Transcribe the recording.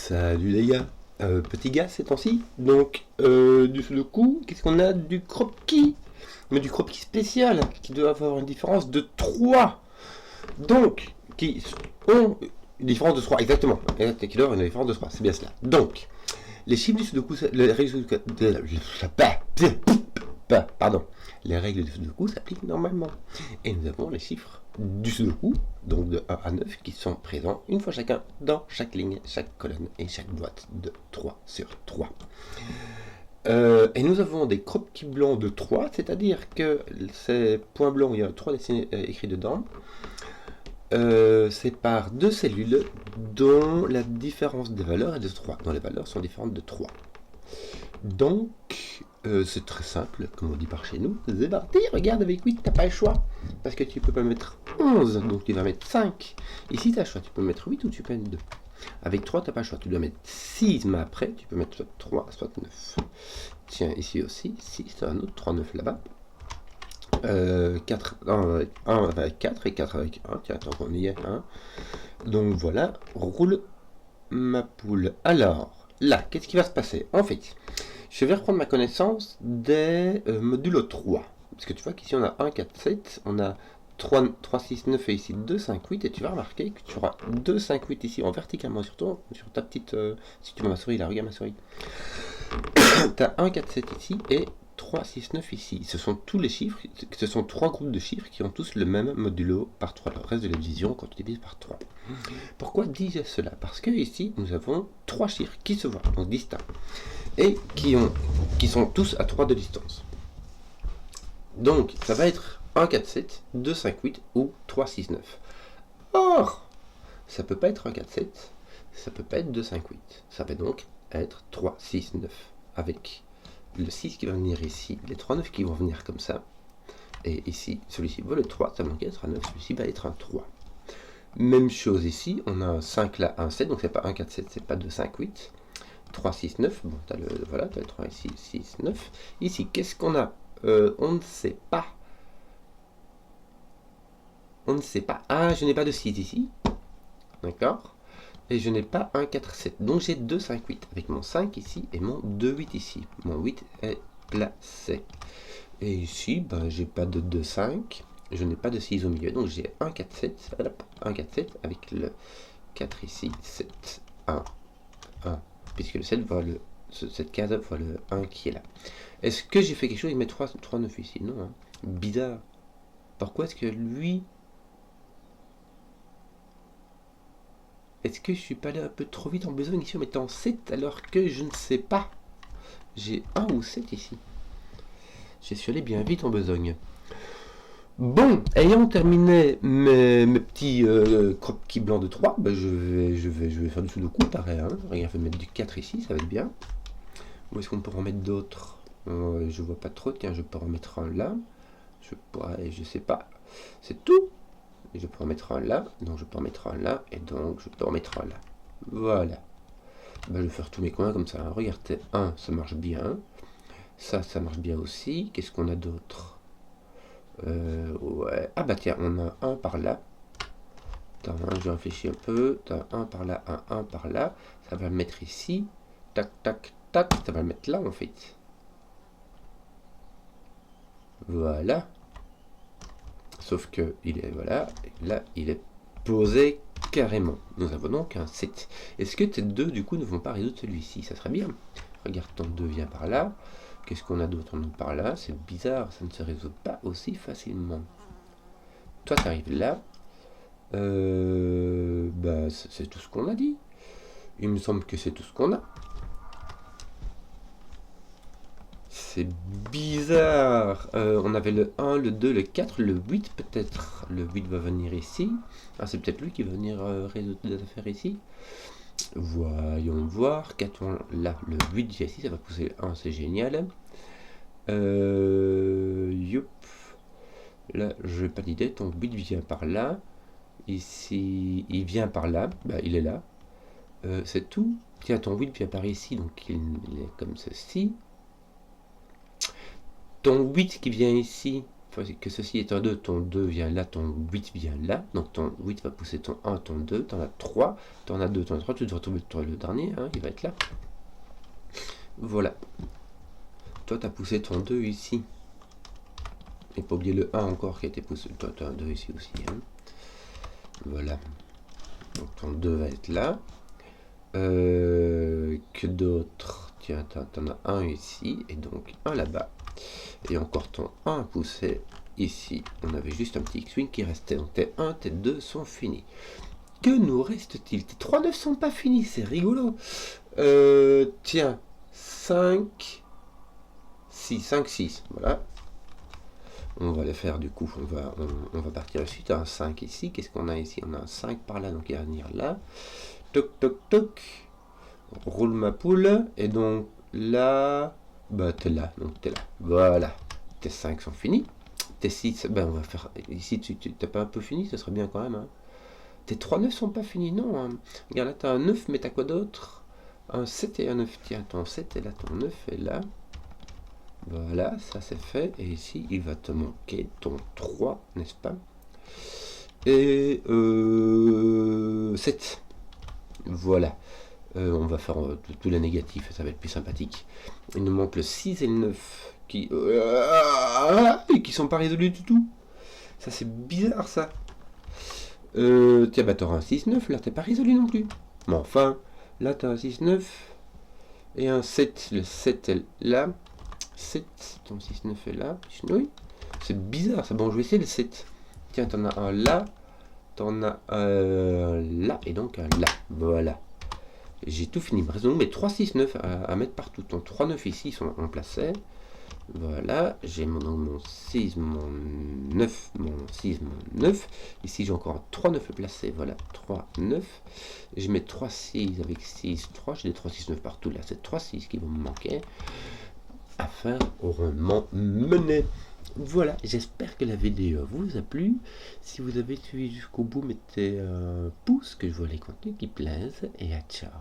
Salut les gars, petit gars ces temps-ci, donc du sudoku, qu'est-ce qu'on a? Du croquis, mais du croquis spécial, qui doit avoir une différence de 3, donc, qui ont une différence de 3, exactement, qui doit avoir une différence de 3, c'est bien cela. Donc, les chiffres du sudoku, les règles pardon, les règles du sudoku s'appliquent normalement. Et nous avons les chiffres du sudoku, donc de 1 à 9, qui sont présents une fois chacun dans chaque ligne, chaque colonne et chaque boîte de 3 sur 3. Et nous avons des croquis blancs de 3, c'est-à-dire que ces points blancs, il y a 3 dessinés écrits dedans, c'est par deux cellules dont la différence des valeurs est de 3, dont les valeurs sont différentes de 3. Donc, c'est très simple, comme on dit par chez nous. C'est parti, regarde, avec 8, t'as pas le choix. Parce que tu peux pas mettre 11, donc tu vas mettre 5. Ici, t'as le choix, tu peux mettre 8 ou tu peux mettre 2. Avec 3, t'as pas le choix, tu dois mettre 6, mais après, tu peux mettre soit 3, soit 9. Tiens, ici aussi, 6, un autre, 3, 9 là-bas. 4, 1 avec 4 et 4 avec 1. Tiens, attends qu'on y est. Hein. Donc voilà, roule ma poule. Alors, là, qu'est-ce qui va se passer? En fait, je vais reprendre ma connaissance des modules 3. Parce que tu vois qu'ici on a 1, 4, 7, on a 3, 6, 9 et ici 2, 5, 8. Et tu vas remarquer que tu auras 2, 5, 8 ici en verticalement sur ta petite... si tu vois ma souris là, regarde ma souris. Tu as 1, 4, 7 ici et 3, 6, 9 ici. Ce sont tous les chiffres, ce sont 3 groupes de chiffres qui ont tous le même modulo par 3. Le reste de la division quand tu divises par 3. Pourquoi dis-je cela? Parce que ici, nous avons 3 chiffres qui se voient, donc distincts, et qui sont tous à 3 de distance. Donc, ça va être 1, 4, 7, 2, 5, 8 ou 3, 6, 9. Or, ça peut pas être 1, 4, 7, ça peut pas être 2, 5, 8. Ça va donc être 3, 6, 9, avec le 6 qui va venir ici, les 3 9 qui vont venir comme ça, et ici, celui-ci vaut le 3, ça va donc être un 9, celui-ci va être un 3. Même chose ici, on a un 5 là, un 7, donc c'est pas 1, 4, 7, c'est pas 2, 5, 8. 3, 6, 9, bon, t'as le 3 ici, 6, 9. Ici, qu'est-ce qu'on a? On ne sait pas. On ne sait pas. Ah, je n'ai pas de 6 ici. D'accord? Et je n'ai pas 1, 4, 7. Donc j'ai 2, 5, 8. Avec mon 5 ici et mon 2, 8 ici. Mon 8 est placé. Et ici, ben, j'ai pas de 2, 5. Je n'ai pas de 6 au milieu. Donc j'ai 1, 4, 7. Hop, 1, 4, 7 avec le 4 ici. 7, 1, 1. Puisque le 7 voit cette case voit le 1 qui est là. Est-ce que j'ai fait quelque chose avec mes 3, 9 ici? Non. Hein. Bizarre. Pourquoi est-ce que lui... Est-ce que je suis pas allé un peu trop vite en besogne ici en mettant 7 alors que je ne sais pas? J'ai 1 ou 7 ici. Je suis allé bien vite en besogne. Bon, ayant terminé mes petits croquis blancs de 3, ben je vais faire du sudoku, pareil. Hein. Regarde, je vais mettre du 4 ici, ça va être bien. Où est-ce qu'on peut en mettre d'autres? Je vois pas trop, tiens, je peux en mettre un là. Je sais pas. C'est tout. Je peux en mettre un là, donc je peux en mettre un là, et donc je peux en mettre un là. Voilà. Ben, je vais faire tous mes coins comme ça. Regardez, 1, ça marche bien. Ça marche bien aussi. Qu'est-ce qu'on a d'autre? Ouais. Ah bah tiens, on a un par là. Attends, hein, je réfléchis un peu. T'as un par là, un par là. Ça va le mettre ici. Tac, tac, tac. Ça va le mettre là en fait. Voilà. Sauf que il est voilà. Et là, il est posé carrément. Nous avons donc un 7. Est-ce que tes 2 du coup ne vont pas résoudre celui-ci? Ça serait bien. Regarde, ton 2 vient par là. Qu'est-ce qu'on a d'autre? On a par là. C'est bizarre, ça ne se résout pas aussi facilement. Toi, tu arrives là. Bah, c'est tout ce qu'on a dit. Il me semble que c'est tout ce qu'on a. C'est bizarre. On avait le 1, le 2, le 4, le 8 peut-être. Le 8 va venir ici. Ah, c'est peut-être lui qui va venir résoudre les affaires ici. Voyons voir. 4, là, le 8 vient ici, ça va pousser le 1, c'est génial. Youp. Là, je n'ai pas d'idée. Ton 8 vient par là. Ici, il vient par là. Bah, il est là. C'est tout. Tiens, ton 8 vient par ici, donc il est comme ceci. Ton 8 qui vient ici, que ceci est un 2, ton 2 vient là, ton 8 vient là. Donc ton 8 va pousser ton 1, ton 2, t'en as 3, t'en as 2, t'en as 3, tu devrais trouver le dernier, hein, il va être là. Voilà. Toi, tu as poussé ton 2 ici. Et pas oublier le 1 encore qui a été poussé. Toi, tu as un 2 ici aussi. Hein. Voilà. Donc ton 2 va être là. Que d'autres? Tiens, t'en as un ici. Et donc un là-bas. Et encore ton 1 poussé ici. On avait juste un petit X-Wing qui restait. Donc tes 1, tes 2 sont finis. Que nous reste-t-il? Tes 3 ne sont pas finis. C'est rigolo. Tiens. 5... 6, 5, 6, voilà. On va les faire du coup, on va partir ensuite à un 5 ici. Qu'est-ce qu'on a ici? On a un 5 par là, donc il va venir là. Toc, toc, toc. Roule ma poule. Et donc là, bah t'es là, donc t'es là. Voilà. Tes 5 sont finis. Tes 6, ben on va faire... Ici, tu t'es pas un peu fini? Ça serait bien quand même. Hein. Tes 3 9 sont pas finis, non. Hein. Regarde là, t'as un 9, mais t'as quoi d'autre? Un 7 et un 9. Tiens, ton 7 est là, ton 9 est là. Voilà, ça c'est fait. Et ici, il va te manquer ton 3, n'est-ce pas? Et 7. Voilà. On va faire tout le négatif, ça va être plus sympathique. Il nous manque le 6 et le 9 qui sont pas résolus du tout. Ça c'est bizarre ça. Tiens, bah t'auras un 6-9, là t'es pas résolu non plus. Mais enfin, là t'as un 6-9 et un 7. Le 7 est là. 7, ton 6-9 est là. Oui, c'est bizarre ça. Bon, je vais essayer le 7. Tiens, t'en as un là. T'en as un là. Et donc un là. Voilà. J'ai tout fini. Il me reste donc mes 3, 6, 9 à mettre partout. Donc 3, 9 ici, ils sont en placé. Voilà. J'ai mon 6, mon 9, mon 6, mon 9. Ici, j'ai encore un 3, 9 placé. Voilà. 3, 9. Et je mets 3, 6 avec 6, 3. J'ai des 3, 6, 9 partout. Là, c'est 3, 6 qui vont me manquer. Afin au rendement mené. Voilà, j'espère que la vidéo vous a plu. Si vous avez suivi jusqu'au bout, mettez un pouce, que je vois les contenus qui plaisent. Et à ciao.